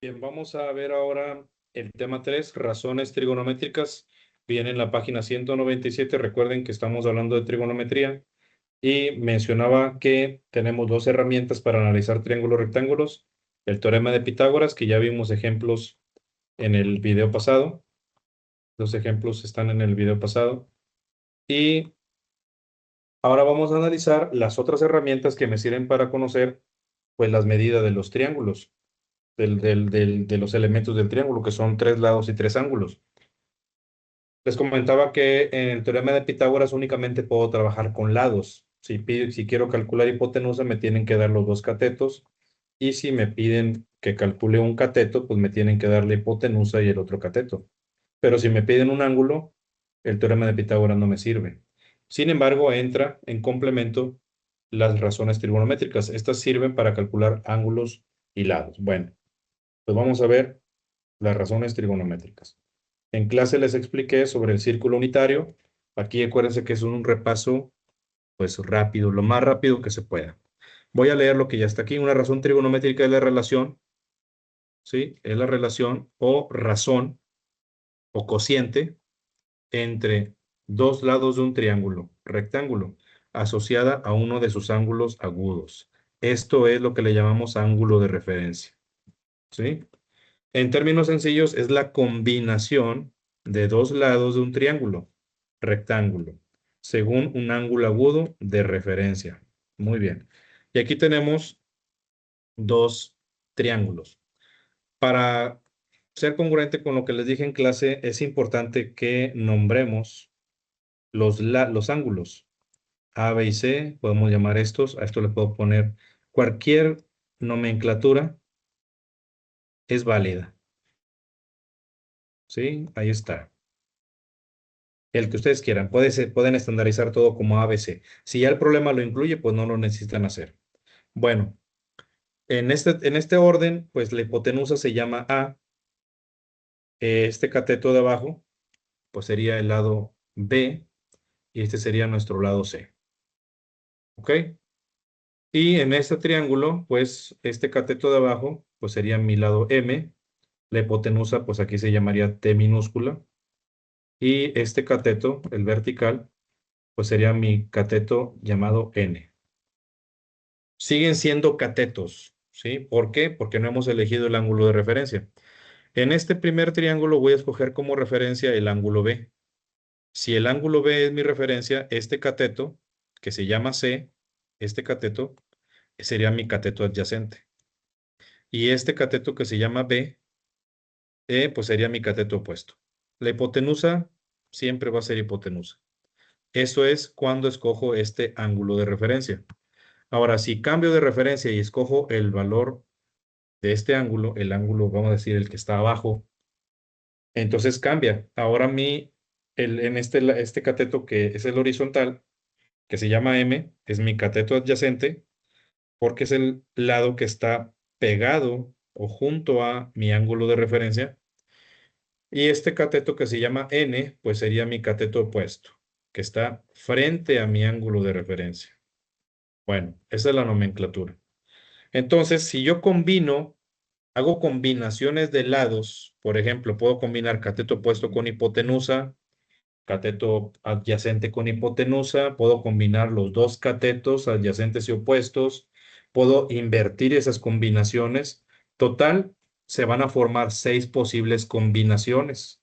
Bien, vamos a ver ahora el tema 3, razones trigonométricas. Viene en la página 197. Recuerden que estamos hablando de trigonometría y mencionaba que tenemos dos herramientas para analizar triángulos rectángulos. El teorema de Pitágoras, que ya vimos ejemplos en el video pasado. Los ejemplos están en el video pasado. Y ahora vamos a analizar las otras herramientas que me sirven para conocer pues, las medidas de los triángulos. De los elementos del triángulo, que son 3 lados y 3 ángulos. Les comentaba que en el teorema de Pitágoras únicamente puedo trabajar con lados. Si quiero calcular hipotenusa, me tienen que dar los dos catetos. Y si me piden que calcule un cateto, pues me tienen que dar la hipotenusa y el otro cateto. Pero si me piden un ángulo, el teorema de Pitágoras no me sirve. Sin embargo, entra en complemento las razones trigonométricas. Estas sirven para calcular ángulos y lados. Bueno, pues vamos a ver las razones trigonométricas. En clase les expliqué sobre el círculo unitario. Aquí acuérdense que es un repaso, pues rápido, lo más rápido que se pueda. Voy a leer lo que ya está aquí. Una razón trigonométrica es la relación, ¿sí? Es la relación o razón o cociente entre dos lados de un triángulo rectángulo asociada a uno de sus ángulos agudos. Esto es lo que le llamamos ángulo de referencia, ¿sí? En términos sencillos, es la combinación de dos lados de un triángulo rectángulo, según un ángulo agudo de referencia. Muy bien. Y aquí tenemos dos triángulos. Para ser congruente con lo que les dije en clase, es importante que nombremos los ángulos. A, B y C, podemos llamar estos. A esto le puedo poner cualquier nomenclatura, es válida. ¿Sí? Ahí está. El que ustedes quieran. Pueden estandarizar todo como ABC. Si ya el problema lo incluye, pues no lo necesitan hacer. Bueno, en este orden, pues la hipotenusa se llama A. Este cateto de abajo, pues sería el lado B y este sería nuestro lado C. ¿Ok? Y en este triángulo, pues este cateto de abajo, pues sería mi lado M. La hipotenusa, pues aquí se llamaría T minúscula. Y este cateto, el vertical, pues sería mi cateto llamado N. Siguen siendo catetos, ¿sí? ¿Por qué? Porque no hemos elegido el ángulo de referencia. En este primer triángulo voy a escoger como referencia el ángulo B. Si el ángulo B es mi referencia, este cateto, que se llama C, este cateto, sería mi cateto adyacente. Y este cateto que se llama B, pues sería mi cateto opuesto. La hipotenusa siempre va a ser hipotenusa. Eso es cuando escojo este ángulo de referencia. Ahora, si cambio de referencia y escojo el valor de este ángulo, el ángulo, vamos a decir, el que está abajo, entonces cambia. Ahora en este cateto que es el horizontal, que se llama M, es mi cateto adyacente, porque es el lado que está pegado o junto a mi ángulo de referencia. Y este cateto que se llama N, pues sería mi cateto opuesto, que está frente a mi ángulo de referencia. Bueno, esa es la nomenclatura. Entonces, si yo hago combinaciones de lados, por ejemplo, puedo combinar cateto opuesto con hipotenusa, cateto adyacente con hipotenusa, puedo combinar los dos catetos adyacentes y opuestos, puedo invertir esas combinaciones. Total, se van a formar 6 posibles combinaciones.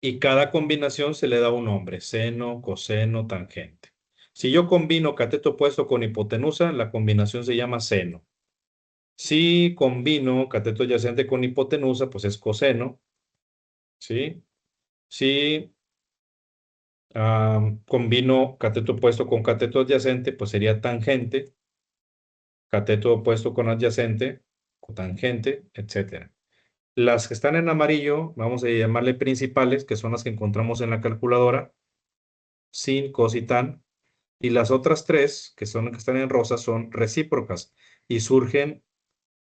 Y cada combinación se le da un nombre: seno, coseno, tangente. Si yo combino cateto opuesto con hipotenusa, la combinación se llama seno. Si combino cateto adyacente con hipotenusa, pues es coseno, ¿sí? Si combino cateto opuesto con cateto adyacente, pues sería tangente. Cateto opuesto con adyacente, cotangente, etc. Las que están en amarillo, vamos a llamarle principales, que son las que encontramos en la calculadora, sin, cos y tan. Y las otras tres, que son las que están en rosa, son recíprocas y surgen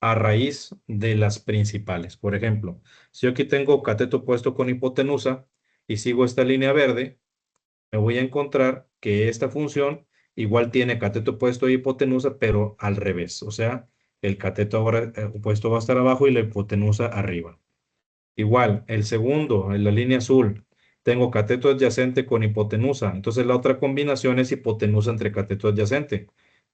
a raíz de las principales. Por ejemplo, si yo aquí tengo cateto opuesto con hipotenusa y sigo esta línea verde, me voy a encontrar que esta función igual tiene cateto opuesto e hipotenusa, pero al revés. O sea, el cateto ahora, opuesto va a estar abajo y la hipotenusa arriba. Igual, el segundo, en la línea azul, tengo cateto adyacente con hipotenusa. Entonces la otra combinación es hipotenusa entre cateto adyacente.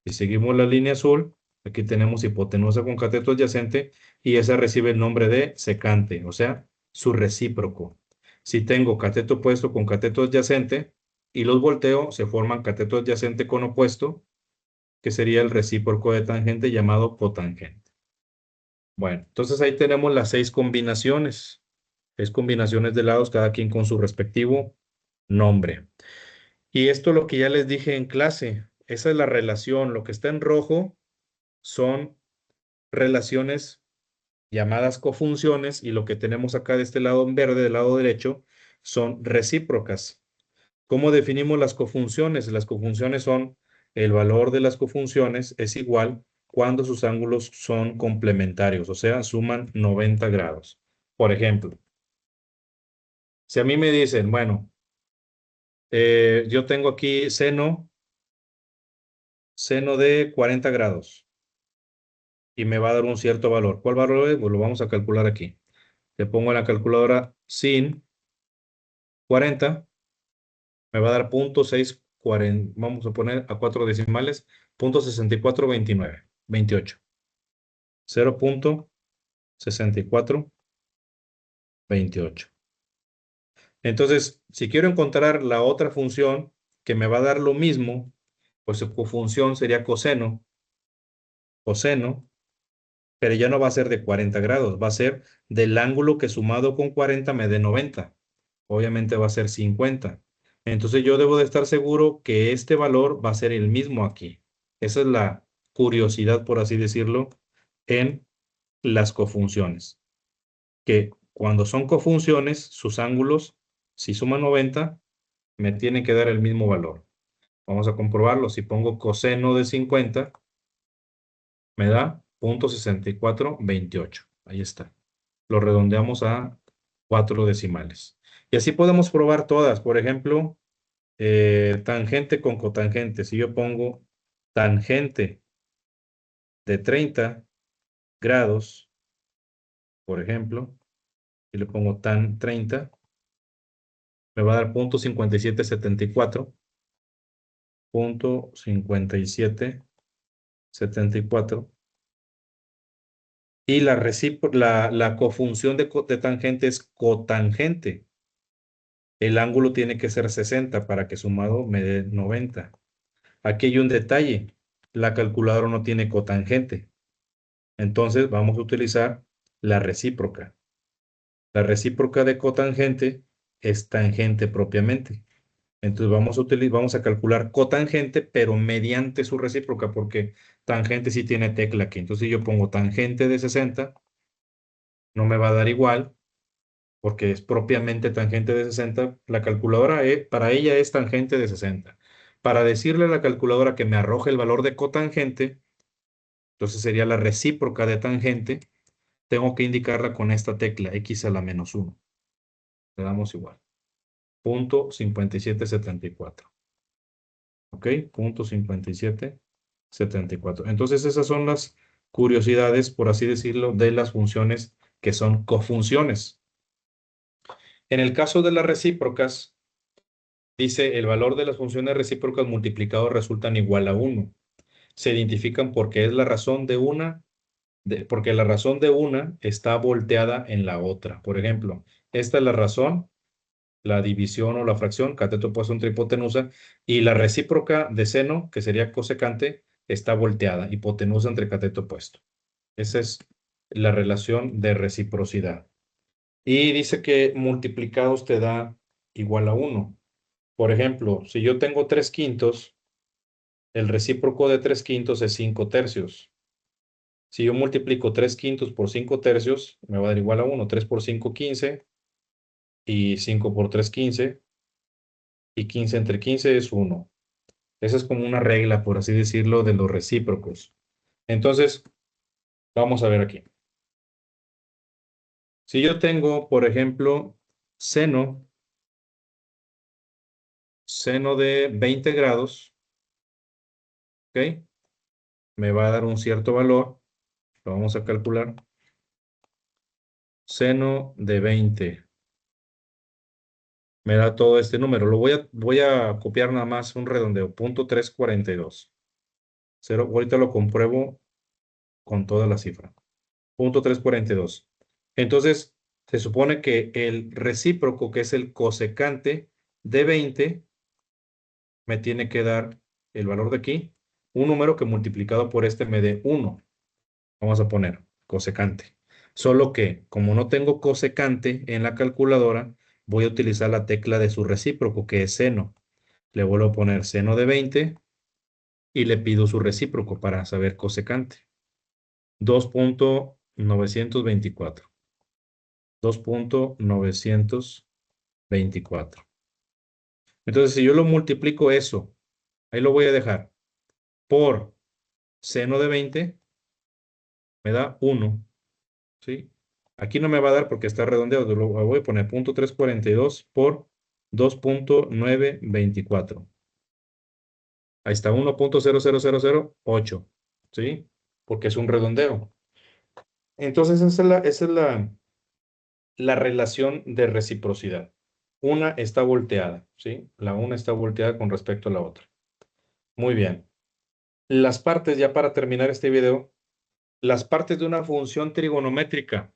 Si seguimos la línea azul, aquí tenemos hipotenusa con cateto adyacente y esa recibe el nombre de secante, o sea, su recíproco. Si tengo cateto opuesto con cateto adyacente y los volteo, se forman cateto adyacente con opuesto, que sería el recíproco de tangente llamado cotangente. Bueno, entonces ahí tenemos las 6 combinaciones. 6 combinaciones de lados, cada quien con su respectivo nombre. Y esto es lo que ya les dije en clase. Esa es la relación. Lo que está en rojo son relaciones llamadas cofunciones y lo que tenemos acá de este lado en verde, del lado derecho, son recíprocas. ¿Cómo definimos las cofunciones? Las cofunciones son el valor de las cofunciones es igual cuando sus ángulos son complementarios, o sea, suman 90 grados. Por ejemplo, si a mí me dicen, bueno, yo tengo aquí seno de 40 grados y me va a dar un cierto valor. ¿Cuál valor es? Pues lo vamos a calcular aquí. Le pongo en la calculadora sin 40, me va a dar 0.640, vamos a poner a 4 decimales, 0.6429, 28. 0.6428. Entonces, si quiero encontrar la otra función que me va a dar lo mismo, pues su cofunción sería coseno, pero ya no va a ser de 40 grados, va a ser del ángulo que sumado con 40 me dé 90. Obviamente va a ser 50. Entonces yo debo de estar seguro que este valor va a ser el mismo aquí. Esa es la curiosidad, por así decirlo, en las cofunciones. Que cuando son cofunciones, sus ángulos, si suman 90, me tienen que dar el mismo valor. Vamos a comprobarlo. Si pongo coseno de 50, me da 0.6428. Ahí está. Lo redondeamos a 4 decimales. Y así podemos probar todas. Por ejemplo, tangente con cotangente. Si yo pongo tangente de 30 grados, por ejemplo, y le pongo tan 30, me va a dar 0.5774. 0.5774. Y la cofunción de tangente es cotangente. El ángulo tiene que ser 60 para que sumado me dé 90. Aquí hay un detalle. La calculadora no tiene cotangente. Entonces vamos a utilizar la recíproca. La recíproca de cotangente es tangente propiamente. Entonces vamos a calcular cotangente, pero mediante su recíproca, porque tangente sí tiene tecla aquí. Entonces si yo pongo tangente de 60, no me va a dar igual, porque es propiamente tangente de 60. La calculadora para ella es tangente de 60. Para decirle a la calculadora que me arroje el valor de cotangente, entonces sería la recíproca de tangente, tengo que indicarla con esta tecla, x a la menos 1. Le damos igual. 0.5774. ¿Ok? 0.5774. Entonces esas son las curiosidades, por así decirlo, de las funciones que son cofunciones. En el caso de las recíprocas, dice el valor de las funciones recíprocas multiplicados resultan igual a 1. Se identifican porque es la razón de porque la razón de una está volteada en la otra. Por ejemplo, esta es la razón, la división o la fracción, cateto opuesto entre hipotenusa, y la recíproca de seno, que sería cosecante, está volteada, hipotenusa entre cateto opuesto. Esa es la relación de reciprocidad. Y dice que multiplicados te da igual a 1. Por ejemplo, si yo tengo 3/5, el recíproco de 3/5 es 5/3. Si yo multiplico 3/5 por 5/3, me va a dar igual a 1. 3 por 5, 15. Y 5 por 3, 15. Y 15 entre 15 es 1. Esa es como una regla, por así decirlo, de los recíprocos. Entonces, vamos a ver aquí. Si yo tengo, por ejemplo, seno de 20 grados, ¿ok? Me va a dar un cierto valor. Lo vamos a calcular. Seno de 20 me da todo este número. Voy a copiar nada más un redondeo, 0.342. Ahorita lo compruebo con toda la cifra. 0.342. Entonces, se supone que el recíproco, que es el cosecante de 20, me tiene que dar el valor de aquí, un número que multiplicado por este me dé 1. Vamos a poner cosecante. Solo que, como no tengo cosecante en la calculadora, voy a utilizar la tecla de su recíproco, que es seno. Le vuelvo a poner seno de 20 y le pido su recíproco para saber cosecante. 2.924. 2.924. Entonces, si yo lo multiplico eso, ahí lo voy a dejar, por seno de 20, me da 1, ¿sí? Aquí no me va a dar porque está redondeado, lo voy a poner 0.342 por 2.924. Ahí está, 1.00008, ¿sí? Porque es un redondeo. Entonces, esa es la relación de reciprocidad. Una está volteada, ¿sí? La una está volteada con respecto a la otra. Muy bien. Las partes, ya para terminar este video, las partes de una función trigonométrica.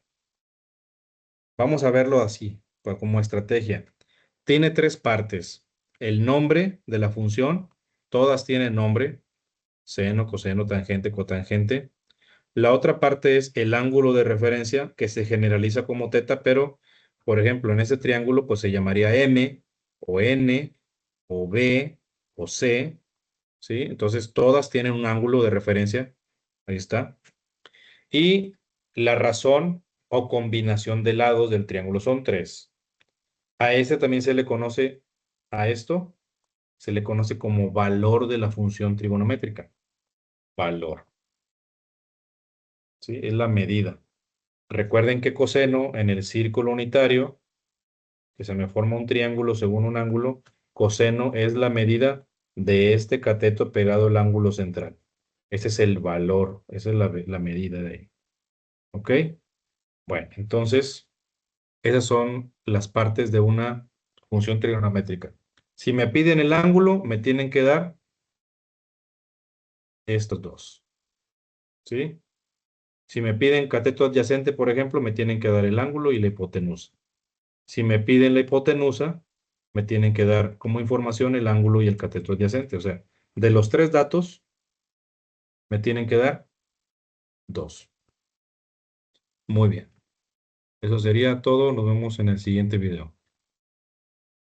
Vamos a verlo así, como estrategia. Tiene tres partes. El nombre de la función, todas tienen nombre, seno, coseno, tangente, cotangente. La otra parte es el ángulo de referencia, que se generaliza como teta, pero, por ejemplo, en ese triángulo, pues se llamaría M, o N, o B, o C, ¿sí? Entonces, todas tienen un ángulo de referencia. Ahí está. Y la razón o combinación de lados del triángulo son tres. A ese también se le conoce, a esto, se le conoce como valor de la función trigonométrica. Valor, ¿sí? Es la medida. Recuerden que coseno en el círculo unitario, que se me forma un triángulo según un ángulo, coseno es la medida de este cateto pegado al ángulo central. Ese es el valor, esa es la medida de ahí. ¿Ok? Bueno, entonces, esas son las partes de una función trigonométrica. Si me piden el ángulo, me tienen que dar estos dos, ¿sí? Si me piden cateto adyacente, por ejemplo, me tienen que dar el ángulo y la hipotenusa. Si me piden la hipotenusa, me tienen que dar como información el ángulo y el cateto adyacente. O sea, de los tres datos, me tienen que dar dos. Muy bien. Eso sería todo. Nos vemos en el siguiente video.